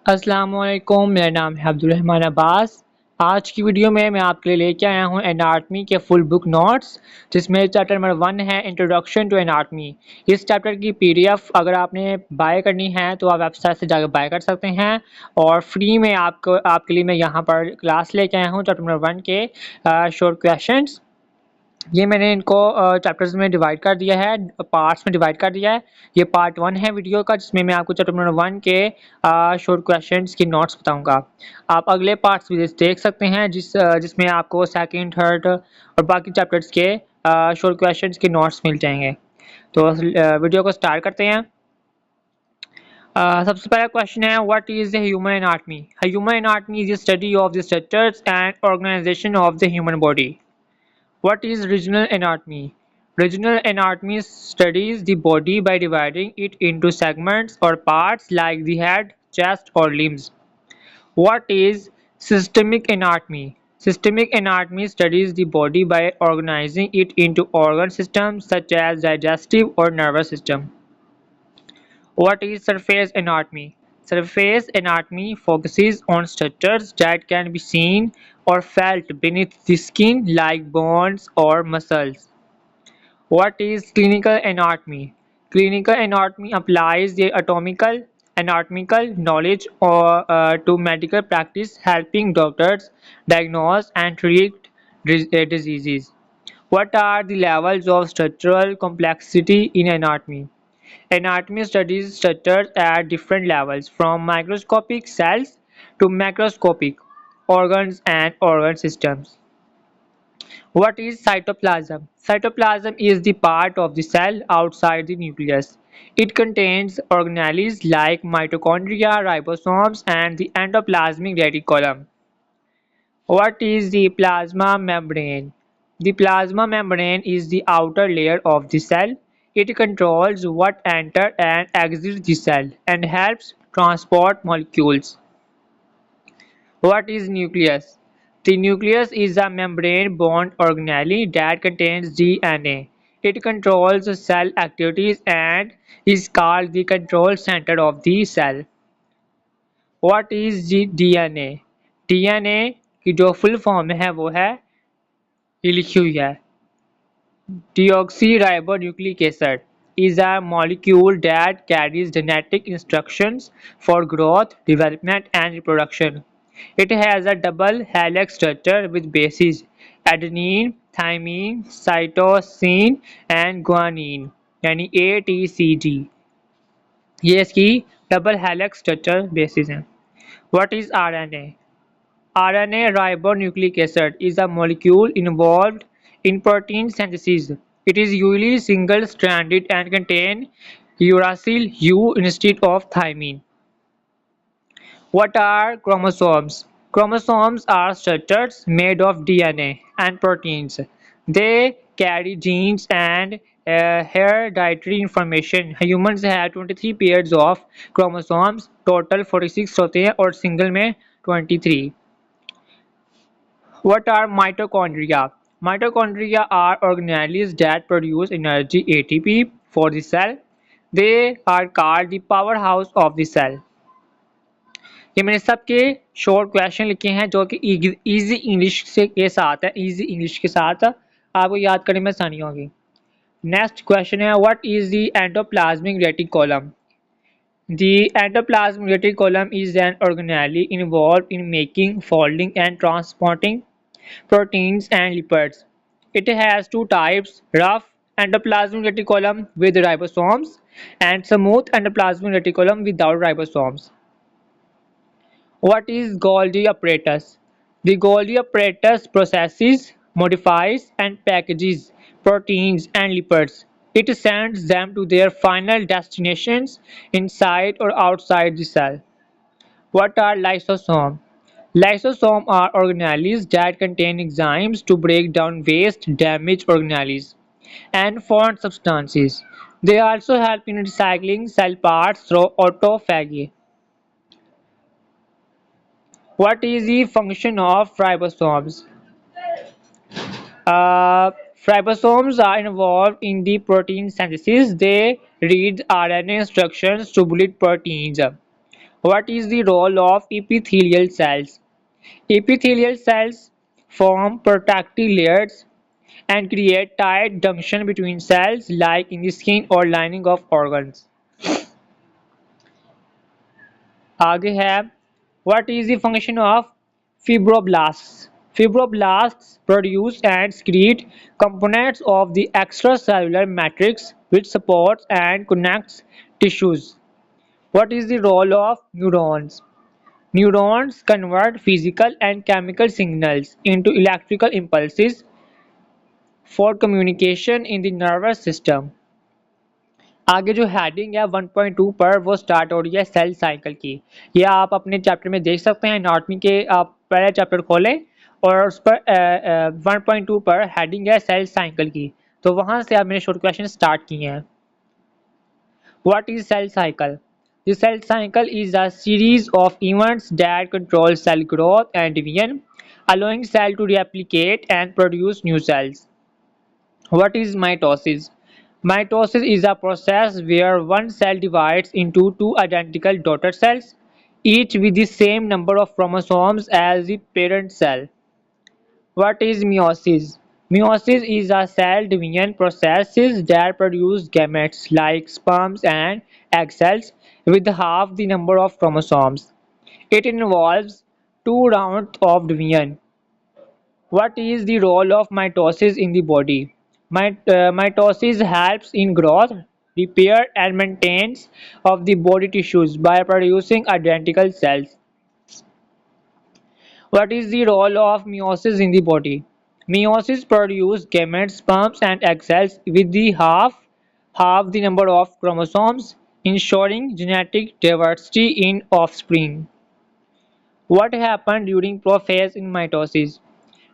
अस्सलामुअलैकुम, मेरा नाम है अब्दुल रहमान अब्बास। आज की वीडियो में मैं आपके लिए लेके आया हूँ एनाटॉमी के फुल बुक नोट्स, जिसमें चैप्टर नंबर 1 है इंट्रोडक्शन टू एनाटॉमी। इस चैप्टर की पीडीएफ अगर आपने बाय करनी है तो आप वेबसाइट से जाकर बाय कर सकते हैं, और फ्री में आपके लिए मैं यहाँ पर क्लास लेके आया हूँ चैप्टर नंबर 1 के शॉर्ट क्वेश्चंस। ये मैंने इनको चैप्टर्स में डिवाइड कर दिया है, पार्ट्स में डिवाइड कर दिया है। ये पार्ट 1 है वीडियो का, जिसमें मैं आपको चैप्टर नंबर 1 के शॉर्ट क्वेश्चंस की नोट्स बताऊंगा। आप अगले पार्ट्स भी देख सकते हैं जिसमें आपको सेकंड, थर्ड और बाकी चैप्टर्स के शॉर्ट क्वेश्चंस के नोट्स मिल जाएंगे। तो वीडियो को स्टार्ट करते हैं। सबसे पहला क्वेश्चन है, what is the human anatomy? Human anatomy is the study of the structures and organisation of the human body. What is regional anatomy? Regional anatomy studies the body by dividing it into segments or parts like the head, chest, or limbs. What is systemic anatomy? Systemic anatomy studies the body by organizing it into organ systems such as digestive or nervous system. What is surface anatomy? Surface anatomy focuses on structures that can be seen or felt beneath the skin like bones or muscles. What is clinical anatomy? Clinical anatomy applies the anatomical knowledge to medical practice, helping doctors diagnose and treat diseases. What are the levels of structural complexity in anatomy? Anatomy studies structures at different levels, from microscopic cells to macroscopic organs and organ systems. What is cytoplasm? Cytoplasm is the part of the cell outside the nucleus. It contains organelles like mitochondria, ribosomes, and the endoplasmic reticulum. What is the plasma membrane? The plasma membrane is the outer layer of the cell. It controls what enters and exits the cell and helps transport molecules. What is nucleus? The nucleus is a membrane-bound organelle that contains DNA. It controls cell activities and is called the control center of the cell. What is the DNA? DNA की जो full form है वो है, ये लिखी हुई है, deoxyribonucleic acid is a molecule that carries genetic instructions for growth, development, and reproduction. It has a double helix structure with bases adenine, thymine, cytosine, and guanine, यानी ATCG. ये इसकी डबल हेलिक्स स्ट्रक्चर बेसिस हैं. What is RNA? RNA ribonucleic acid is a molecule involved in protein synthesis. It is usually single-stranded and contain uracil U instead of thymine. What are chromosomes? Chromosomes are structures made of DNA and proteins. They carry genes and hereditary information. Humans have 23 pairs of chromosomes, total 46 होते हैं और single में 23. What are mitochondria? Mitochondria are organelles that produce energy ATP for the cell. They are called the powerhouse of the cell. ये मैंने सबके short question लिखे हैं जो कि इजी इंग्लिश से के साथ है, इजी इंग्लिश के साथ आपको याद करने में आसानी होगी. नेक्स्ट क्वेश्चन है, what is the endoplasmic reticulum? The endoplasmic reticulum is an organelle involved in making, folding, and transporting proteins and lipids. It has two types: rough endoplasmic reticulum with ribosomes and smooth endoplasmic reticulum without ribosomes. What is Golgi apparatus? The Golgi apparatus processes, modifies, and packages proteins and lipids. It sends them to their final destinations inside or outside the cell. What are lysosomes? Lysosomes are organelles that contain enzymes to break down waste, damaged organelles, and foreign substances. They also help in recycling cell parts through autophagy. What is the function of ribosomes? Uh, Ribosomes are involved in the protein synthesis. They read RNA instructions to build proteins. What is the role of epithelial cells? Epithelial cells form protective layers and create tight junction between cells like in the skin or lining of organs. आगे है what is the function of fibroblasts? Fibroblasts produce and secrete components of the extracellular matrix which supports and connects tissues. What is the role of neurons? Neurons convert physical and chemical signals into electrical impulses for communication in the nervous system. आगे जो heading है 1.2 पर वो start हो रही है cell cycle की। ये आप अपने चैप्टर में देख सकते हैं एनाटॉमी के। आप पहले चैप्टर खोलें और उस पर 1.2 पर हेडिंग है सेल साइकिल की, तो वहां से आप मैंने शॉर्ट क्वेश्चन स्टार्ट किए हैं। What is cell cycle? The cell cycle is a series of events that control cell growth and division, allowing cell to replicate and produce new cells. What is mitosis? Mitosis is a process where one cell divides into two identical daughter cells, each with the same number of chromosomes as the parent cell. What is meiosis? Meiosis is a cell division process that produce gametes like sperms and egg cells with half the number of chromosomes. It involves two rounds of division. What is the role of mitosis in the body? Mitosis helps in growth, repair and maintenance of the body tissues by producing identical cells. What is the role of meiosis in the body? Meiosis produces gametes, sperms and egg cells with the half the number of chromosomes, ensuring genetic diversity in offspring. What happened during prophase in mitosis?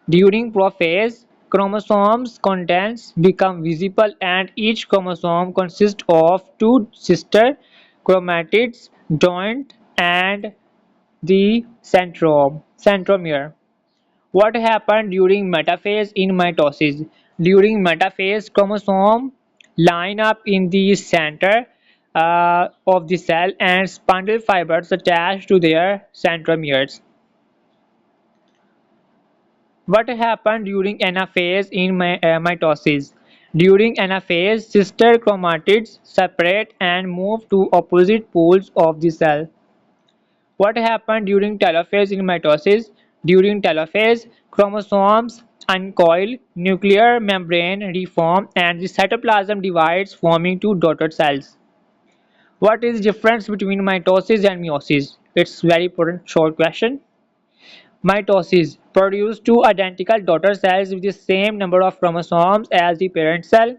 During prophase, chromosomes contents become visible and each chromosome consists of two sister chromatids joined and the centromere. What happened during metaphase in mitosis? During metaphase, chromosomes line up in the center of the cell and spindle fibers attach to their centromeres. What happened during anaphase in mitosis? During anaphase, sister chromatids separate and move to opposite poles of the cell. What happened during telophase in mitosis? During telophase, chromosomes uncoil, nuclear membrane reform, and the cytoplasm divides, forming two daughter cells. What is the difference between mitosis and meiosis? It's very important short question. Mitosis produces two identical daughter cells with the same number of chromosomes as the parent cell.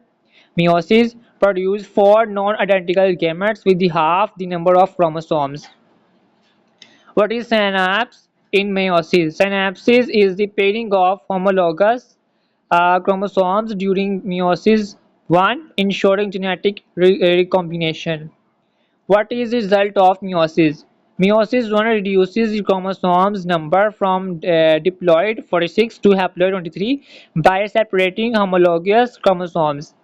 Meiosis produces four non-identical gametes with the half the number of chromosomes. What is synapse in meiosis? Synapsis is the pairing of homologous chromosomes during meiosis 1, ensuring genetic recombination. What is the result of meiosis? Meiosis 1 reduces the chromosomes number from diploid 46 to haploid 23 by separating homologous chromosomes.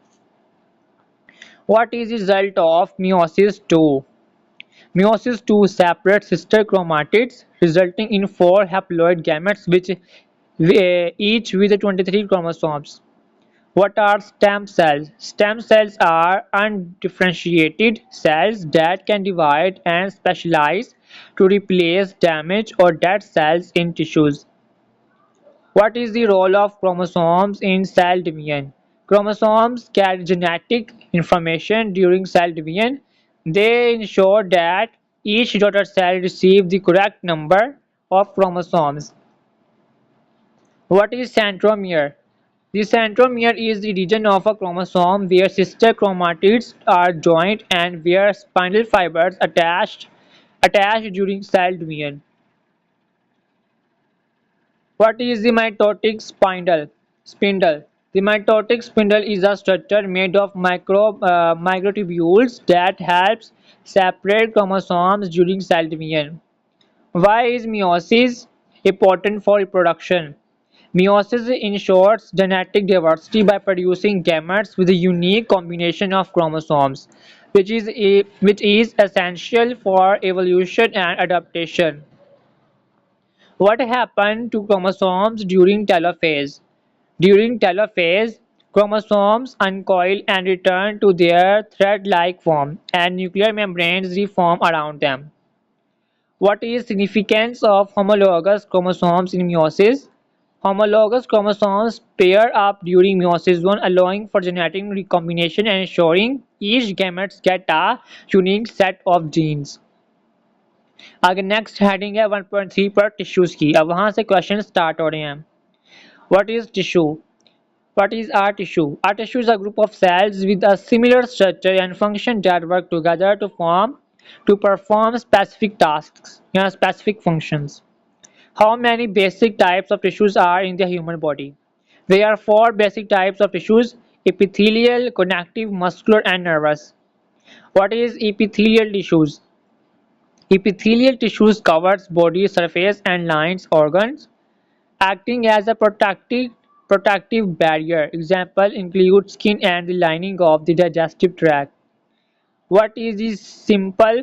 What is the result of meiosis 2? Meiosis 2 separates sister chromatids, resulting in 4 haploid gametes which each with 23 chromosomes. What are stem cells? Stem cells are undifferentiated cells that can divide and specialize to replace damaged or dead cells in tissues. What is the role of chromosomes in cell division? Chromosomes carry genetic information during cell division. They ensure that each daughter cell receives the correct number of chromosomes. What is centromere? The centromere is the region of a chromosome where sister chromatids are joined and where spindle fibers attach during cell division. What is the mitotic spindle? The mitotic spindle is a structure made of microtubules that helps separate chromosomes during cell division. Why is meiosis important for reproduction? Meiosis ensures genetic diversity by producing gametes with a unique combination of chromosomes, which is essential for evolution and adaptation. What happened to chromosomes during telophase? During telophase, chromosomes uncoil and return to their thread-like form, and nuclear membranes reform around them. What is significance of homologous chromosomes in meiosis? Homologous chromosomes pair up during meiosis one, allowing for genetic recombination and ensuring each gamete gets a unique set of genes. आगे next heading है 1.3 पर tissues की। अब वहां से question start हो रहे हैं। What is tissue? What is our tissue? Our tissue is a group of cells with a similar structure and function that work together to perform specific tasks and specific functions. How many basic types of tissues are in the human body? There are four basic types of tissues: epithelial, connective, muscular, and nervous. What is epithelial tissues? Epithelial tissues covers body surface and lines organs, acting as a protective barrier. Example include skin and the lining of the digestive tract. What is the simple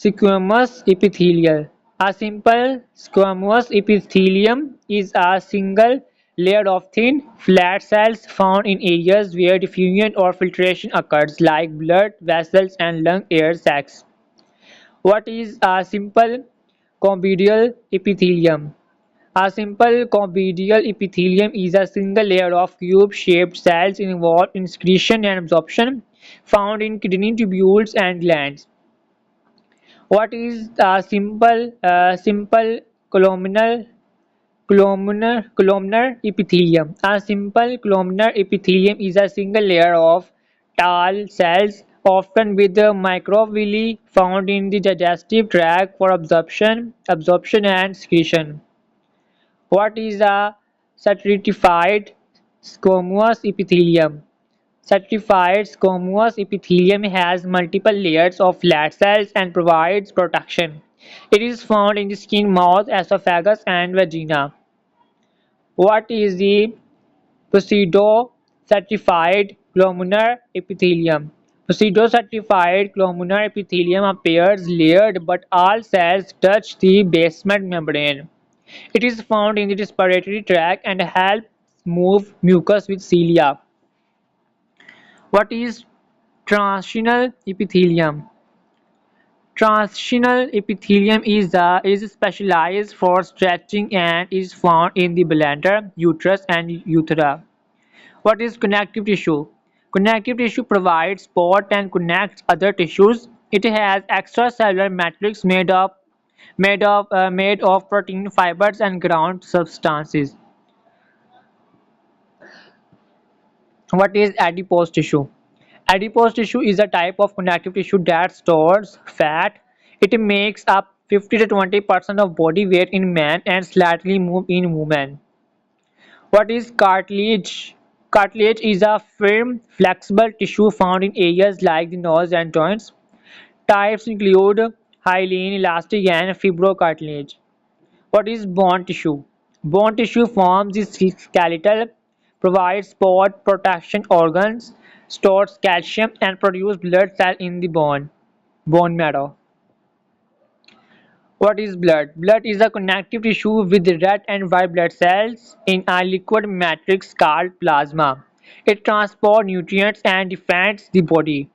squamous epithelial? A simple squamous epithelium is a single layer of thin, flat cells found in areas where diffusion or filtration occurs, like blood vessels and lung air sacs. What is a simple cobedial epithelium? A simple cobedial epithelium is a single layer of cube-shaped cells involved in secretion and absorption, found in kidney tubules and glands. What is a simple columnar epithelium? A simple columnar epithelium is a single layer of tall cells, often with microvilli, found in the digestive tract for absorption and secretion. What is a stratified squamous epithelium? Stratified squamous epithelium has multiple layers of flat cells and provides protection. It is found in the skin, mouth, esophagus, and vagina. What is the pseudo-stratified columnar epithelium? Pseudo-stratified columnar epithelium appears layered, but all cells touch the basement membrane. It is found in the respiratory tract and helps move mucus with cilia. What is transitional epithelium? Transitional epithelium is specialized for stretching and is found in the bladder, uterus, and urethra. What is connective tissue? Connective tissue provides support and connects other tissues. It has extracellular matrix made of protein fibers and ground substances. What is adipose tissue? Adipose tissue is a type of connective tissue that stores fat. It makes up 50 to 20% of body weight in men and slightly more in women. What is cartilage? Cartilage is a firm, flexible tissue found in areas like the nose and joints. Types include hyaline, elastic, and fibrocartilage. What is bone tissue? Bone tissue forms the skeletal, provides support, protection organs, stores calcium, and produces blood cells in the bone marrow. What is blood? Blood is a connective tissue with red and white blood cells in a liquid matrix called plasma. It transports nutrients and defends the body.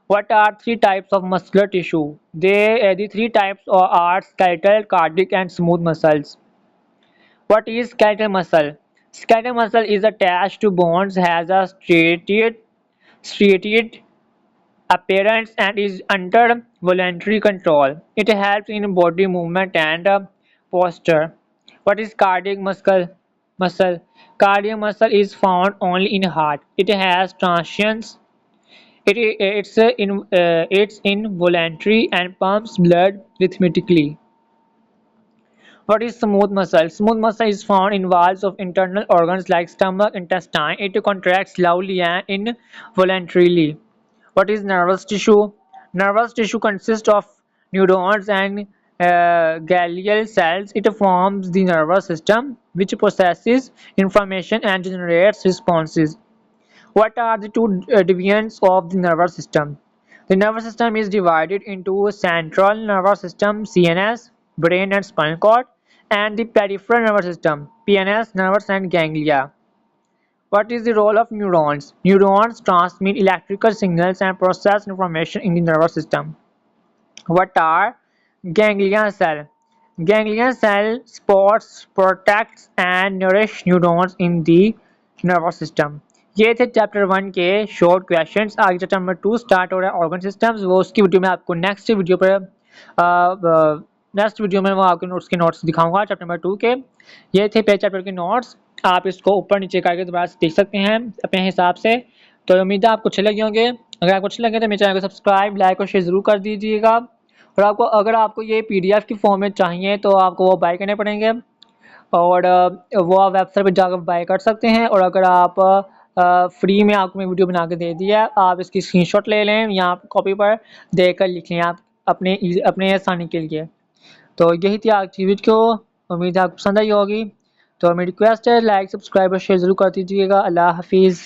What are three types of muscular tissue? The three types are skeletal, cardiac, and smooth muscles. What is skeletal muscle? Skeletal muscle is attached to bones, has a striated appearance, and is under voluntary control. It helps in body movement and posture. What is cardiac muscle? Cardiac muscle is found only in heart. It has transients. It's involuntary and pumps blood rhythmically. What is smooth muscle? Smooth muscle is found in walls of internal organs like stomach, intestine. It contracts loudly and involuntarily. What is nervous tissue? Nervous tissue consists of neurons and glial cells. It forms the nervous system, which processes information and generates responses. What are the two divisions of the nervous system? The nervous system is divided into central nervous system (CNS), brain and spinal cord, and the peripheral nervous system (PNS), nerves and ganglia. What is the role of neurons? Neurons transmit electrical signals and process information in the nervous system. What are ganglion cell? Ganglion cell supports, protects and nourish neurons in the nervous system. ये थे chapter 1 के short questions. आगे chapter number 2 start हो रहा है organ systems. वो उसकी video में आपको नेक्स्ट वीडियो में वो आपके नोट्स के नोट्स दिखाऊंगा चैप्टर नंबर 2 के। ये थे पहले चैप्टर के नोट्स। आप इसको ऊपर नीचे करके दोबारा से देख सकते हैं अपने हिसाब से। तो उम्मीद है आपको अच्छे लगे होंगे। अगर आपको अच्छे लगे तो मेरे चैनल को सब्सक्राइब, लाइक और शेयर ज़रूर कर दीजिएगा। और अगर आपको ये पीडीएफ की फॉर्म में चाहिए तो आपको वो बाय करने पड़ेंगे और वो आप वेबसाइट पर जाकर बाय कर सकते हैं। और अगर आप फ्री में आपको मैं वीडियो बना के दे दिया, आप इसकी स्क्रीनशॉट ले लें, यहाँ कॉपी पर देकर लिख लें आप अपने आसानी के लिए। तो यही थी आज की वीडियो। उम्मीद है आपको पसंद आई होगी। तो मेरी रिक्वेस्ट है लाइक, सब्सक्राइब और शेयर ज़रूर कर दीजिएगा। अल्लाह हाफिज़।